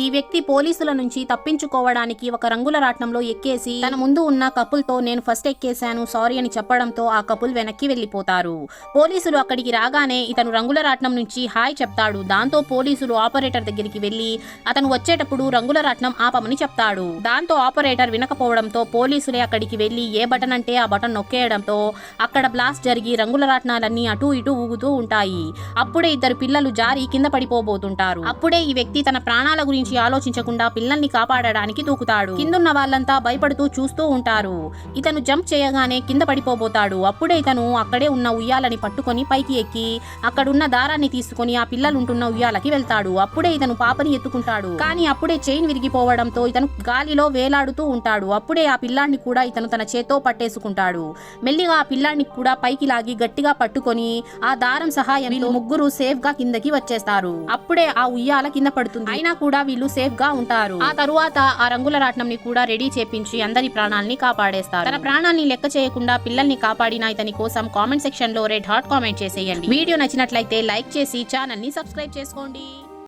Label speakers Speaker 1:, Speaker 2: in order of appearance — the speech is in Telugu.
Speaker 1: ఈ వ్యక్తి పోలీసుల నుంచి తప్పించుకోవడానికి ఒక రంగుల రాట్నంలో ఎక్కేసి తన ముందు ఉన్న కపుల్ తో నేను ఫస్ట్ ఎక్కేశాను సారీ అని చెప్పడంతో ఆ కపుల్ వెనక్కి వెళ్లిపోతారు. పోలీసులు అక్కడికి రాగానే ఇతను రంగుల రాట్నం నుంచి హాయ్ చెప్తాడు. దాంతో పోలీసులు ఆపరేటర్ దగ్గరికి వెళ్లి అతను వచ్చేటప్పుడు రంగుల రాట్నం ఆపమని చెప్తాడు. దాంతో ఆపరేటర్ వినకపోవడంతో పోలీసులే అక్కడికి వెళ్లి ఏ బటన్ అంటే ఆ బటన్ నొక్కేయడంతో అక్కడ బ్లాస్ట్ జరిగి రంగుల రాట్నాలన్నీ అటూ ఇటూ ఊగుతూ ఉంటాయి. అప్పుడే ఇద్దరు పిల్లలు జారి కింద పడిపోబోతుంటారు. అప్పుడే ఈ వ్యక్తి తన ప్రాణాల గురించి ఆలోచించకుండా పిల్లల్ని కాపాడడానికి దూకుతాడు. కిందున్న వాళ్ళంతా భయపడుతూ చూస్తూ ఉంటారు. ఇతను జంప్ చేయగానే కింద పడిపోబోతాడు. అప్పుడే ఇతను అక్కడే ఉన్న ఉయ్యాలని పట్టుకొని పైకి ఎక్కి అక్కడున్న దారాన్ని తీసుకుని ఆ పిల్లలుంటున్న ఉయ్యాలకి వెళ్తాడు. అప్పుడే ఇతను పాపని ఎత్తుకుంటాడు. కానీ అప్పుడే చైన్ విరిగిపోవడంతో ఇతను గాలిలో వేలాడుతూ ఉంటాడు. అప్పుడే ఆ పిల్లాన్ని కూడా ఇతను తన చేత్తో పట్టేసుకుంటాడు. మెల్లిగా ఆ పిల్లాన్ని కూడా పైకి లాగి గట్టిగా పట్టుకొని ఆ దారం సహాయంతో ముగ్గురు సేఫ్ గా కిందకి వచ్చేస్తారు. అప్పుడే ఆ ఉయ్యాల కింద పడుతుంది. అయినా కూడా వీళ్ళు సేఫ్ గా ఉంటారు. ఆ తరువాత ఆ రంగుల రాట్నంని కూడా రెడీ చేపించి అందరి ప్రాణాలని కాపాడేస్తారు. తన ప్రాణాన్ని లెక్క చేయకుండా పిల్లల్ని కాపాడిన ఇతని కోసం కామెంట్ సెక్షన్ లో రెడ్ హార్ట్ కామెంట్ చేసేయండి. వీడియో నచ్చినట్లయితే లైక్ చేసి ఛానల్ ని సబ్స్క్రైబ్ చేసుకోండి.